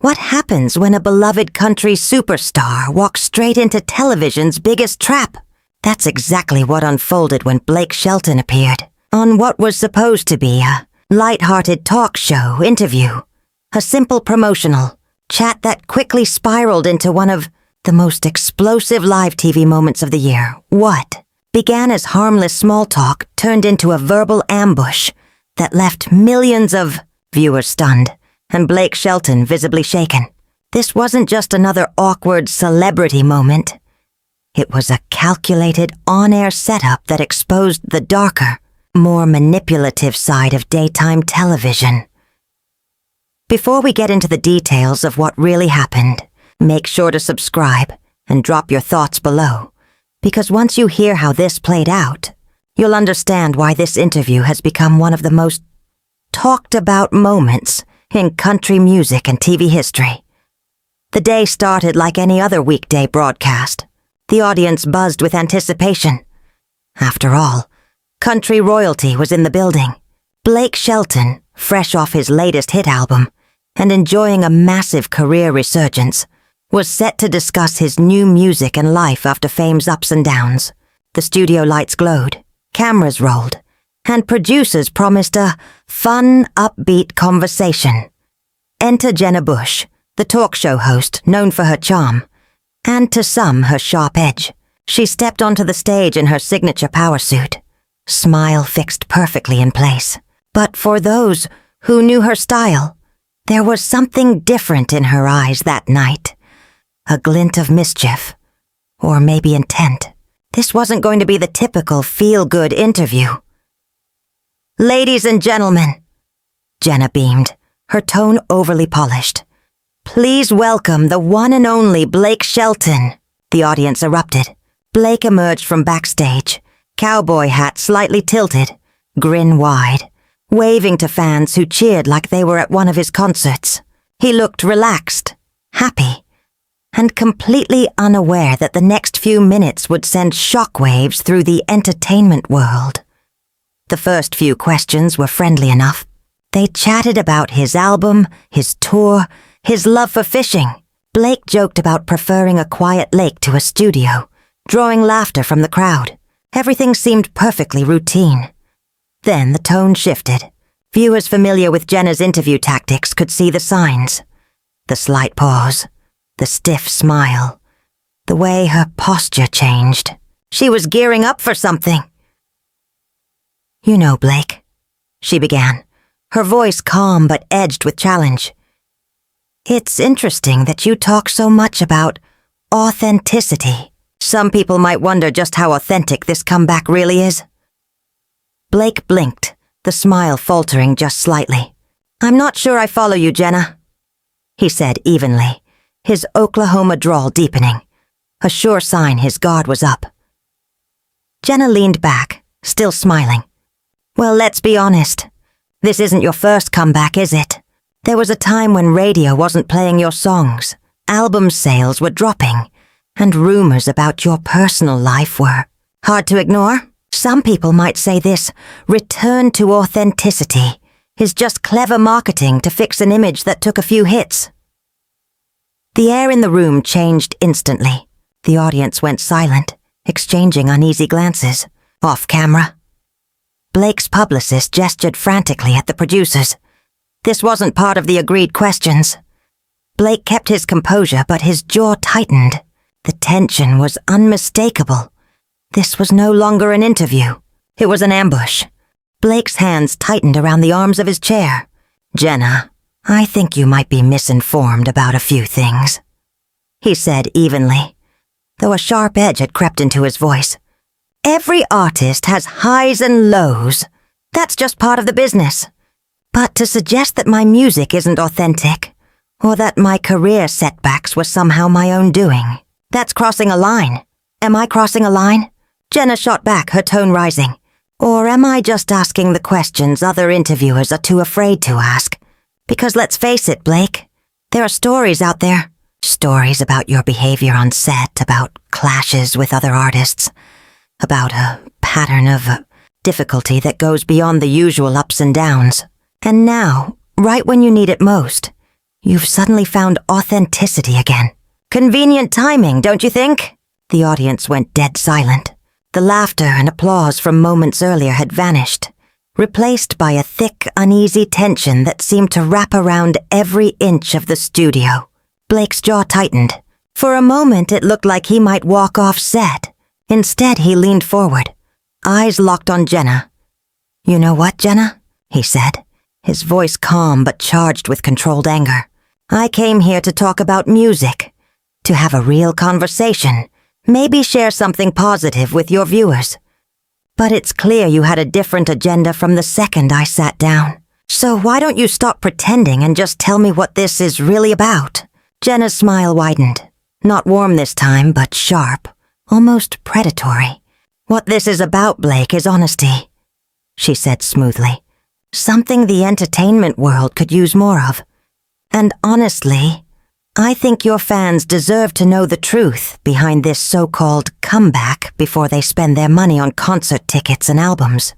What happens when a beloved country superstar walks straight into television's biggest trap? That's exactly what unfolded when Blake Shelton appeared on what was supposed to be a light-hearted talk show interview. A simple promotional chat that quickly spiraled into one of the most explosive live TV moments of the year. What began as harmless small talk turned into a verbal ambush that left millions of viewers stunned and Blake Shelton visibly shaken. This wasn't just another awkward celebrity moment. It was a calculated on-air setup that exposed the darker, more manipulative side of daytime television. Before we get into the details of what really happened, make sure to subscribe and drop your thoughts below, because once you hear how this played out, you'll understand why this interview has become one of the most talked about moments in country music and TV history. The day started like any other weekday broadcast. The audience buzzed with anticipation. After all, country royalty was in the building. Blake Shelton, fresh off his latest hit album and enjoying a massive career resurgence, was set to discuss his new music and life after fame's ups and downs. The studio lights glowed, cameras rolled, and producers promised a fun, upbeat conversation. Enter Jenna, the talk show host known for her charm, and to some her sharp edge. She stepped onto the stage in her signature power suit, smile fixed perfectly in place. But for those who knew her style, there was something different in her eyes that night. A glint of mischief, or maybe intent. This wasn't going to be the typical feel-good interview. "Ladies and gentlemen," Jenna beamed, her tone overly polished. "Please welcome the one and only Blake Shelton." The audience erupted. Blake emerged from backstage, cowboy hat slightly tilted, grin wide, waving to fans who cheered like they were at one of his concerts. He looked relaxed, happy, and completely unaware that the next few minutes would send shockwaves through the entertainment world. The first few questions were friendly enough. They chatted about his album, his tour, his love for fishing. Blake joked about preferring a quiet lake to a studio, drawing laughter from the crowd. Everything seemed perfectly routine. Then the tone shifted. Viewers familiar with Jenna's interview tactics could see the signs. The slight pause, the stiff smile, the way her posture changed. She was gearing up for something. "You know, Blake," she began, her voice calm but edged with challenge. "It's interesting that you talk so much about authenticity. Some people might wonder just how authentic this comeback really is." Blake blinked, the smile faltering just slightly. "I'm not sure I follow you, Jenna," he said evenly, his Oklahoma drawl deepening, a sure sign his guard was up. Jenna leaned back, still smiling. "Well, let's be honest. This isn't your first comeback, is it? There was a time when radio wasn't playing your songs, album sales were dropping, and rumors about your personal life were hard to ignore. Some people might say this return to authenticity is just clever marketing to fix an image that took a few hits." The air in the room changed instantly. The audience went silent, exchanging uneasy glances, off camera. Blake's publicist gestured frantically at the producers. This wasn't part of the agreed questions. Blake kept his composure, but his jaw tightened. The tension was unmistakable. This was no longer an interview. It was an ambush. Blake's hands tightened around the arms of his chair. "Jenna, I think you might be misinformed about a few things," he said evenly, though a sharp edge had crept into his voice. "Every artist has highs and lows. That's just part of the business. But to suggest that my music isn't authentic, or that my career setbacks were somehow my own doing, that's crossing a line. Am I crossing a line?" Jenna shot back, her tone rising. "Or am I just asking the questions other interviewers are too afraid to ask? Because let's face it, Blake, there are stories out there. Stories about your behavior on set, about clashes with other artists, about a pattern of difficulty that goes beyond the usual ups and downs. And now, right when you need it most, You've suddenly found authenticity again. Convenient timing, don't you think? The audience went dead silent. The laughter and applause from moments earlier had vanished, replaced by a thick, uneasy tension that seemed to wrap around every inch of the studio. Blake's jaw tightened. For a moment, it looked like he might walk off set. Instead, he leaned forward, eyes locked on Jenna. "You know what, Jenna?" he said, his voice calm but charged with controlled anger. "I came here to talk about music, to have a real conversation, maybe share something positive with your viewers. But it's clear you had a different agenda from the second I sat down. So why don't you stop pretending and just tell me what this is really about?" Jenna's smile widened. Not warm this time, but sharp, almost predatory. "What this is about, Blake, is honesty," she said smoothly. "Something the entertainment world could use more of. And honestly, I think your fans deserve to know the truth behind this so-called comeback before they spend their money on concert tickets and albums."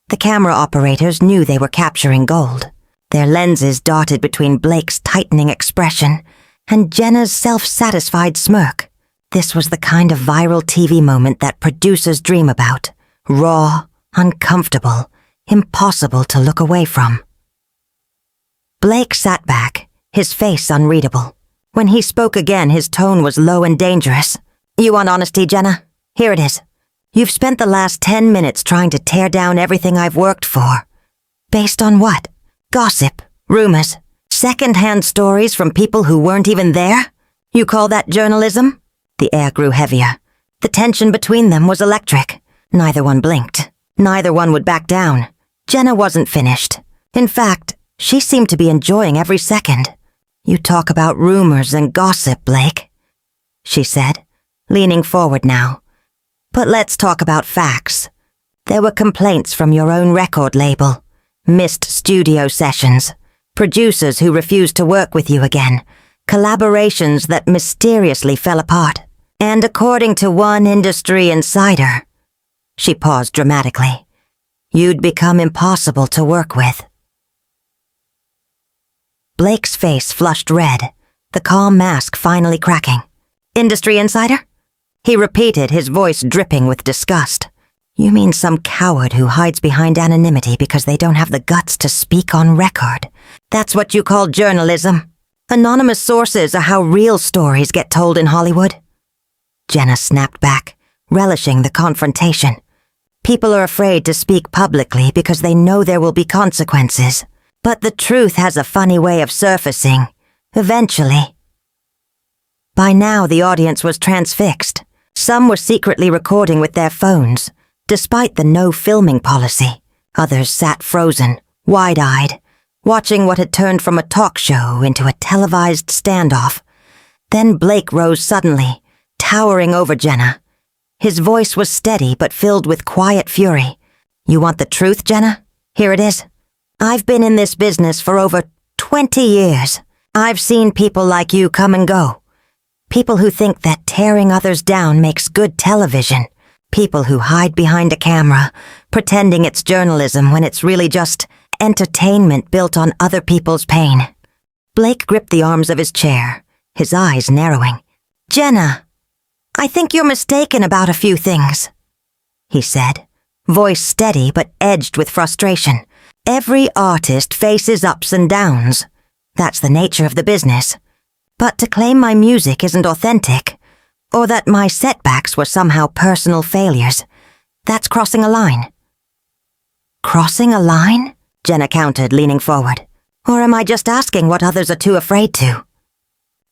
The camera operators knew they were capturing gold. Their lenses darted between Blake's tightening expression and Jenna's self-satisfied smirk. This was the kind of viral TV moment that producers dream about. Raw, uncomfortable, impossible to look away from. Blake sat back, his face unreadable. When he spoke again, his tone was low and dangerous. "You want honesty, Jenna? Here it is. You've spent the last 10 minutes trying to tear down everything I've worked for. Based on what? Gossip, rumors, second-hand stories from people who weren't even there? You call that journalism?" The air grew heavier. The tension between them was electric. Neither one blinked. Neither one would back down. Jenna wasn't finished. In fact, she seemed to be enjoying every second. "You talk about rumors and gossip, Blake," she said, leaning forward now. "But let's talk about facts. There were complaints from your own record label, missed studio sessions, producers who refused to work with you again, collaborations that mysteriously fell apart. And according to one industry insider," she paused dramatically, "you'd become impossible to work with." Blake's face flushed red, the calm mask finally cracking. "Industry insider?" He repeated, his voice dripping with disgust. "You mean some coward who hides behind anonymity because they don't have the guts to speak on record? That's what you call journalism? Anonymous sources are how real stories get told in Hollywood." Jenna snapped back, relishing the confrontation. People are afraid to speak publicly because they know there will be consequences. But the truth has a funny way of surfacing, eventually. By now, the audience was transfixed. Some were secretly recording with their phones, despite the no filming policy. Others sat frozen, wide-eyed, watching what had turned from a talk show into a televised standoff. Then Blake rose suddenly, towering over Jenna. His voice was steady but filled with quiet fury. "You want the truth, Jenna? Here it is. I've been in this business for over 20 years. I've seen people like you come and go. People who think that tearing others down makes good television. People who hide behind a camera, pretending it's journalism when it's really just entertainment built on other people's pain." Blake gripped the arms of his chair, his eyes narrowing. "Jenna, I think you're mistaken about a few things," he said, voice steady but edged with frustration. "Every artist faces ups and downs. That's the nature of the business. But to claim my music isn't authentic, or that my setbacks were somehow personal failures, that's crossing a line." "Crossing a line?" Jenna countered, leaning forward. "Or am I just asking what others are too afraid to?"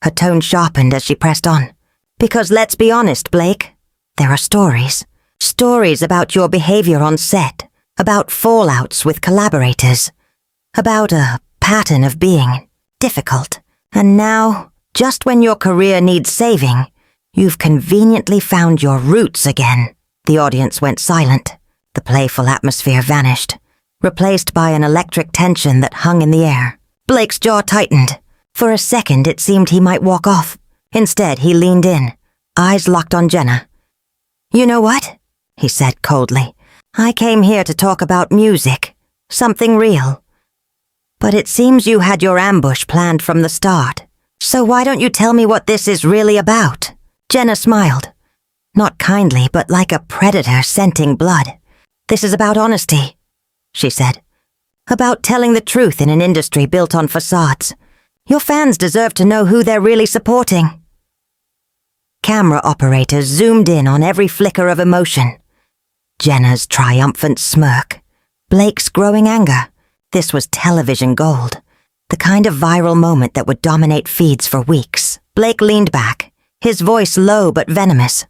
Her tone sharpened as she pressed on. "Because let's be honest, Blake, there are stories. Stories about your behavior on set, about fallouts with collaborators, about a pattern of being difficult. And now, just when your career needs saving, you've conveniently found your roots again." The audience went silent. The playful atmosphere vanished, replaced by an electric tension that hung in the air. Blake's jaw tightened. For a second, it seemed he might walk off. Instead, he leaned in, eyes locked on Jenna. "You know what?" he said coldly. "I came here to talk about music, something real. But it seems you had your ambush planned from the start. So why don't you tell me what this is really about? Jenna smiled. Not kindly, but like a predator scenting blood. This is about honesty, she said. About telling the truth in an industry built on facades. Your fans deserve to know who they're really supporting. Camera operators zoomed in on every flicker of emotion. Jenna's triumphant smirk. Blake's growing anger. This was television gold. The kind of viral moment that would dominate feeds for weeks. Blake leaned back, his voice low but venomous.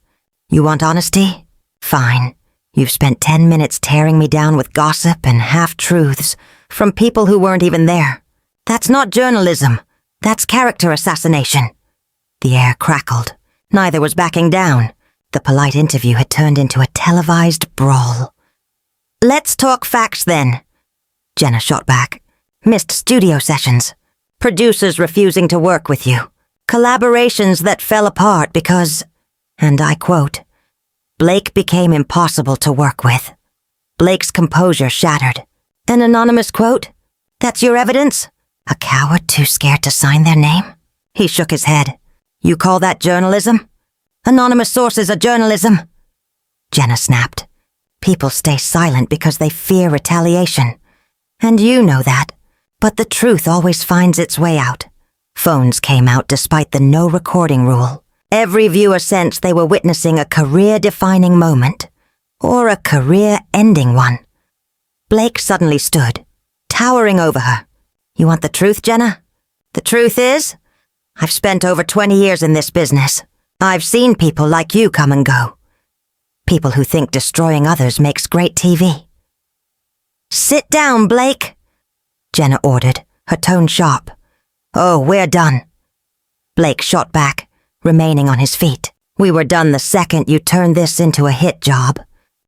You want honesty? Fine. You've spent 10 minutes tearing me down with gossip and half-truths from people who weren't even there. That's not journalism. That's character assassination. The air crackled. Neither was backing down. The polite interview had turned into a televised brawl. Let's talk facts then, Jenna shot back. Missed studio sessions. Producers refusing to work with you. Collaborations that fell apart because, and I quote, Blake became impossible to work with. Blake's composure shattered. An anonymous quote? That's your evidence? A coward too scared to sign their name? He shook his head. You call that journalism? Anonymous sources are journalism. Jenna snapped. People stay silent because they fear retaliation. And you know that. But the truth always finds its way out. Phones came out despite the no recording rule. Every viewer sensed they were witnessing a career-defining moment. Or a career-ending one. Blake suddenly stood, towering over her. You want the truth, Jenna? The truth is, I've spent over 20 years in this business. I've seen people like you come and go. People who think destroying others makes great TV. Sit down, Blake, Jenna ordered, her tone sharp. Oh, we're done. Blake shot back, remaining on his feet. We were done the second you turned this into a hit job.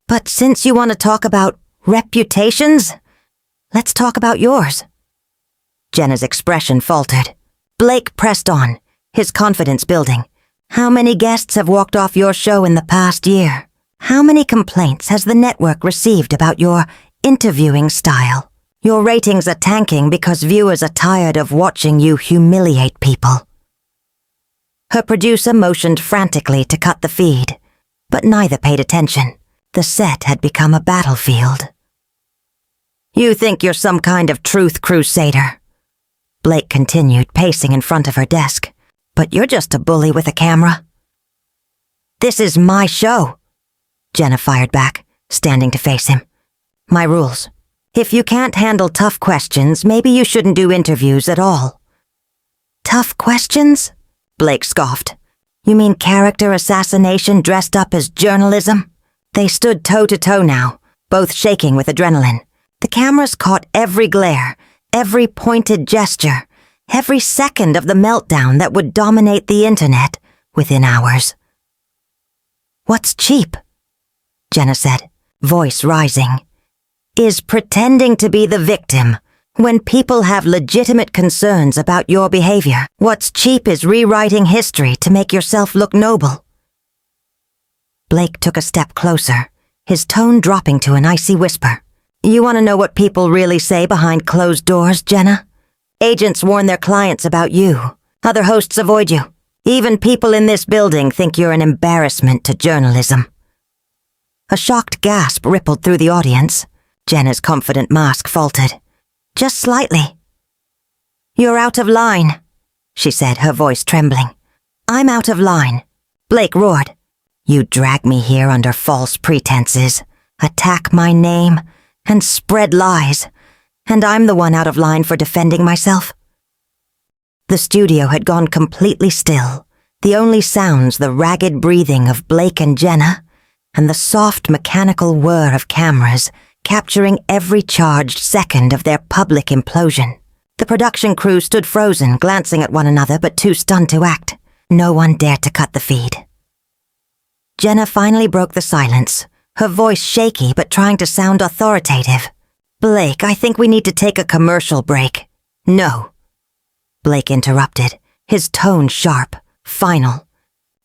But since you want to talk about reputations, let's talk about yours. Jenna's expression faltered. Blake pressed on, his confidence building. How many guests have walked off your show in the past year? How many complaints has the network received about your interviewing style? Your ratings are tanking because viewers are tired of watching you humiliate people. Her producer motioned frantically to cut the feed, but neither paid attention. The set had become a battlefield. You think you're some kind of truth crusader, Blake continued, pacing in front of her desk. But you're just a bully with a camera. This is my show, Jenna fired back, standing to face him. My rules. If you can't handle tough questions, maybe you shouldn't do interviews at all. Tough questions? Blake scoffed. You mean character assassination dressed up as journalism? They stood toe-to-toe now, both shaking with adrenaline. The cameras caught every glare, every pointed gesture, every second of the meltdown that would dominate the internet within hours. What's cheap? Jenna said, voice rising. Is pretending to be the victim when people have legitimate concerns about your behavior. What's cheap is rewriting history to make yourself look noble. Blake took a step closer, his tone dropping to an icy whisper. You want to know what people really say behind closed doors, Jenna? Agents warn their clients about you. Other hosts avoid you. Even people in this building think you're an embarrassment to journalism. A shocked gasp rippled through the audience. Jenna's confident mask faltered. Just slightly. You're out of line, she said, her voice trembling. I'm out of line. Blake roared. You drag me here under false pretenses, attack my name, and spread lies, and I'm the one out of line for defending myself. The studio had gone completely still, the only sounds the ragged breathing of Blake and Jenna, and the soft mechanical whir of cameras capturing every charged second of their public implosion. The production crew stood frozen, glancing at one another but too stunned to act. No one dared to cut the feed. Jenna finally broke the silence, her voice shaky but trying to sound authoritative. Blake, I think we need to take a commercial break. No. Blake interrupted, his tone sharp, final.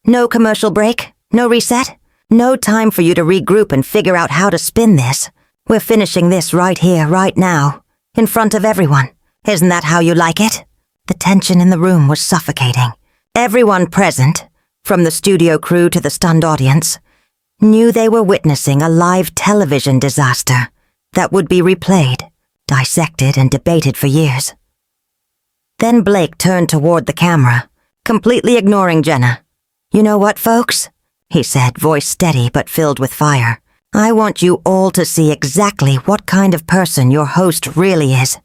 No commercial break? No reset? No time for you to regroup and figure out how to spin this. We're finishing this right here, right now, in front of everyone. Isn't that how you like it?" The tension in the room was suffocating. Everyone present, from the studio crew to the stunned audience, knew they were witnessing a live television disaster that would be replayed, dissected, and debated for years. Then Blake turned toward the camera, completely ignoring Jenna. "You know what, folks?" he said, voice steady but filled with fire. "I want you all to see exactly what kind of person your host really is.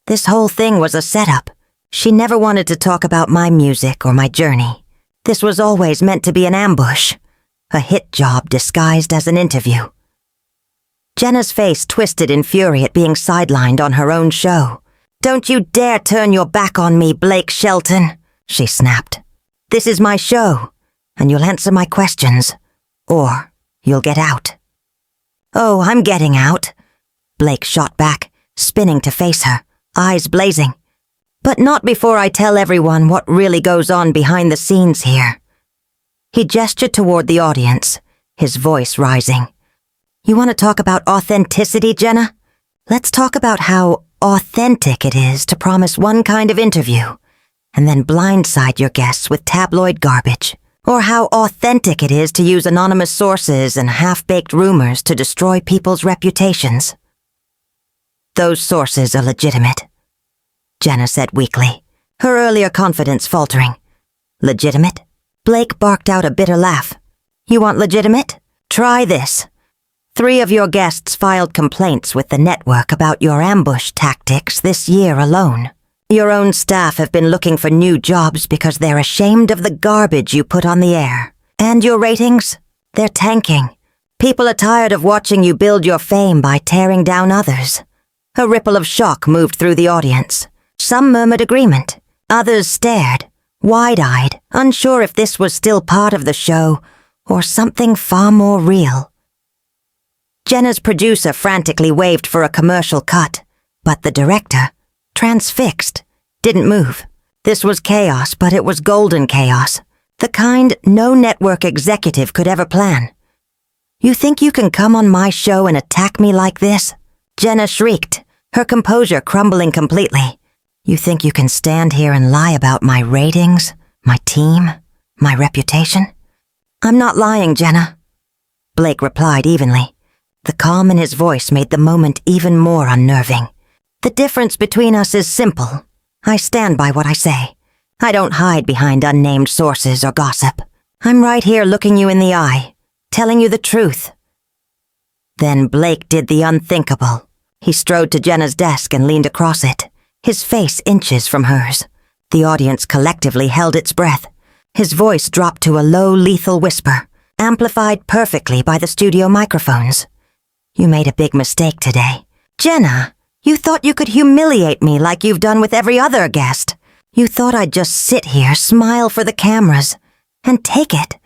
This whole thing was a setup. She never wanted to talk about my music or my journey. This was always meant to be an ambush, a hit job disguised as an interview." Jenna's face twisted in fury at being sidelined on her own show. "Don't you dare turn your back on me, Blake Shelton," she snapped. "This is my show, and you'll answer my questions, or you'll get out." "Oh, I'm getting out," Blake shot back, spinning to face her, eyes blazing. "But not before I tell everyone what really goes on behind the scenes here." He gestured toward the audience, his voice rising. "You want to talk about authenticity, Jenna? Let's talk about how authentic it is to promise one kind of interview and then blindside your guests with tabloid garbage, or how authentic it is to use anonymous sources and half-baked rumors to destroy people's reputations." "Those sources are legitimate," Jenna said weakly, her earlier confidence faltering. "Legitimate?" Blake barked out a bitter laugh. "You want legitimate? Try this. 3 of your guests filed complaints with the network about your ambush tactics this year alone. Your own staff have been looking for new jobs because they're ashamed of the garbage you put on the air. And your ratings? They're tanking. People are tired of watching you build your fame by tearing down others." A ripple of shock moved through the audience. Some murmured agreement. Others stared, wide-eyed, unsure if this was still part of the show or something far more real. Jenna's producer frantically waved for a commercial cut, but the director, transfixed, didn't move. This was chaos, but it was golden chaos, the kind no network executive could ever plan. "You think you can come on my show and attack me like this?" Jenna shrieked, her composure crumbling completely. "You think you can stand here and lie about my ratings, my team, my reputation?" "I'm not lying, Jenna," Blake replied evenly. The calm in his voice made the moment even more unnerving. "The difference between us is simple. I stand by what I say. I don't hide behind unnamed sources or gossip. I'm right here looking you in the eye, telling you the truth." Then Blake did the unthinkable. He strode to Jenna's desk and leaned across it, his face inches from hers. The audience collectively held its breath. His voice dropped to a low, lethal whisper, amplified perfectly by the studio microphones. "You made a big mistake today. Jenna, you thought you could humiliate me like you've done with every other guest. You thought I'd just sit here, smile for the cameras, and take it,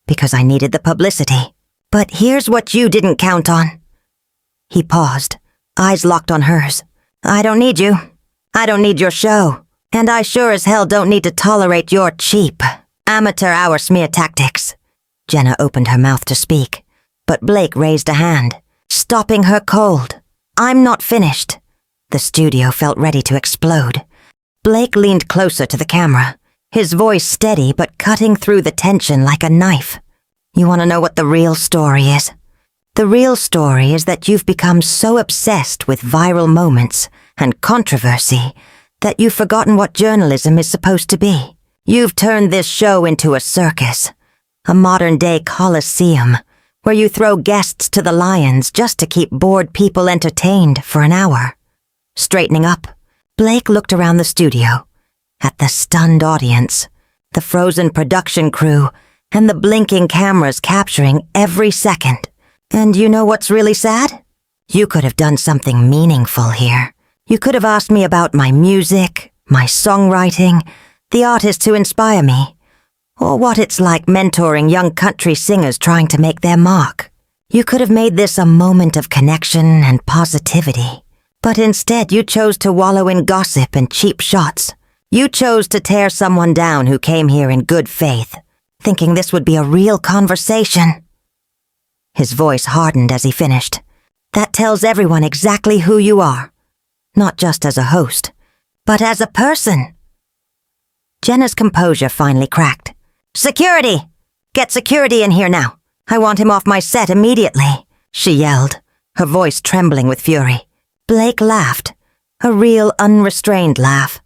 because I needed the publicity. But here's what you didn't count on." He paused, eyes locked on hers. "I don't need you. I don't need your show. And I sure as hell don't need to tolerate your cheap, amateur hour smear tactics." Jenna opened her mouth to speak, but Blake raised a hand, stopping her cold. "I'm not finished." The studio felt ready to explode. Blake leaned closer to the camera, his voice steady but cutting through the tension like a knife. "You want to know what the real story is? The real story is that you've become so obsessed with viral moments and controversy that you've forgotten what journalism is supposed to be. You've turned this show into a circus, a modern-day coliseum, where you throw guests to the lions just to keep bored people entertained for an hour." Straightening up, Blake looked around the studio, at the stunned audience, the frozen production crew, and the blinking cameras capturing every second. "And you know what's really sad? You could have done something meaningful here. You could have asked me about my music, my songwriting, the artists who inspire me, or what it's like mentoring young country singers trying to make their mark. You could have made this a moment of connection and positivity. But instead you chose to wallow in gossip and cheap shots. You chose to tear someone down who came here in good faith, thinking this would be a real conversation." His voice hardened as he finished. "That tells everyone exactly who you are. Not just as a host, but as a person. Jenna's composure finally cracked. "Security! Get security in here now. I want him off my set immediately," she yelled, her voice trembling with fury. Blake laughed, a real unrestrained laugh,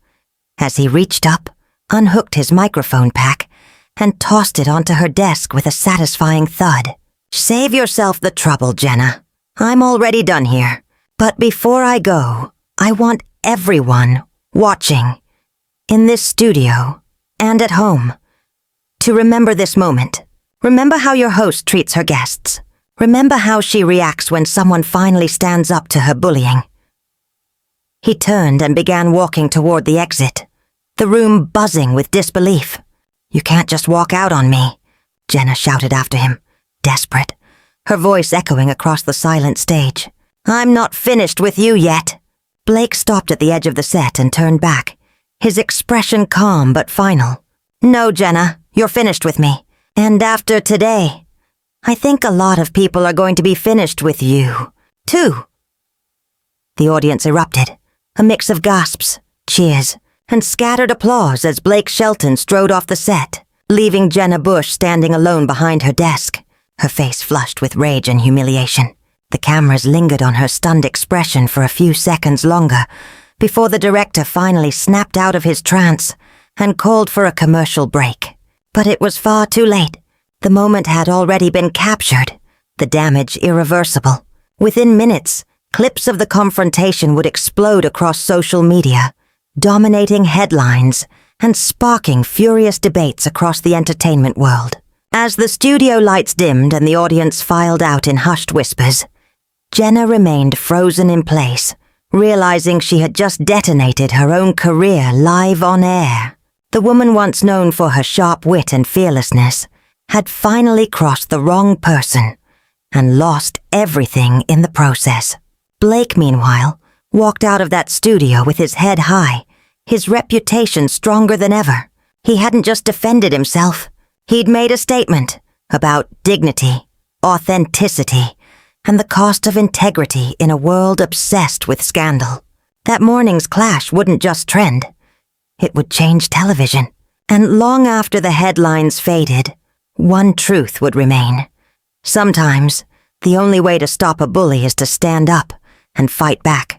as he reached up, unhooked his microphone pack, and tossed it onto her desk with a satisfying thud. "Save yourself the trouble, Jenna. I'm already done here. But before I go, I want everyone watching, in this studio and at home, to remember this moment. Remember how your host treats her guests. Remember how she reacts when someone finally stands up to her bullying." He turned and began walking toward the exit, the room buzzing with disbelief. "You can't just walk out on me," Jenna shouted after him, desperate, her voice echoing across the silent stage. "I'm not finished with you yet." Blake stopped at the edge of the set and turned back, his expression calm but final. "No, Jenna, you're finished with me. And after today, I think a lot of people are going to be finished with you, too." The audience erupted, a mix of gasps, cheers, and scattered applause as Blake Shelton strode off the set, leaving Jenna Bush standing alone behind her desk, her face flushed with rage and humiliation. The cameras lingered on her stunned expression for a few seconds longer, before the director finally snapped out of his trance and called for a commercial break. But it was far too late. The moment had already been captured, the damage irreversible. Within minutes, clips of the confrontation would explode across social media, dominating headlines and sparking furious debates across the entertainment world. As the studio lights dimmed and the audience filed out in hushed whispers, Jenna remained frozen in place, realizing she had just detonated her own career live on air. The woman once known for her sharp wit and fearlessness had finally crossed the wrong person and lost everything in the process. Blake, meanwhile, walked out of that studio with his head high, his reputation stronger than ever. He hadn't just defended himself. He'd made a statement about dignity, authenticity, and the cost of integrity in a world obsessed with scandal. That morning's clash wouldn't just trend. It would change television. And long after the headlines faded, one truth would remain. Sometimes, the only way to stop a bully is to stand up and fight back.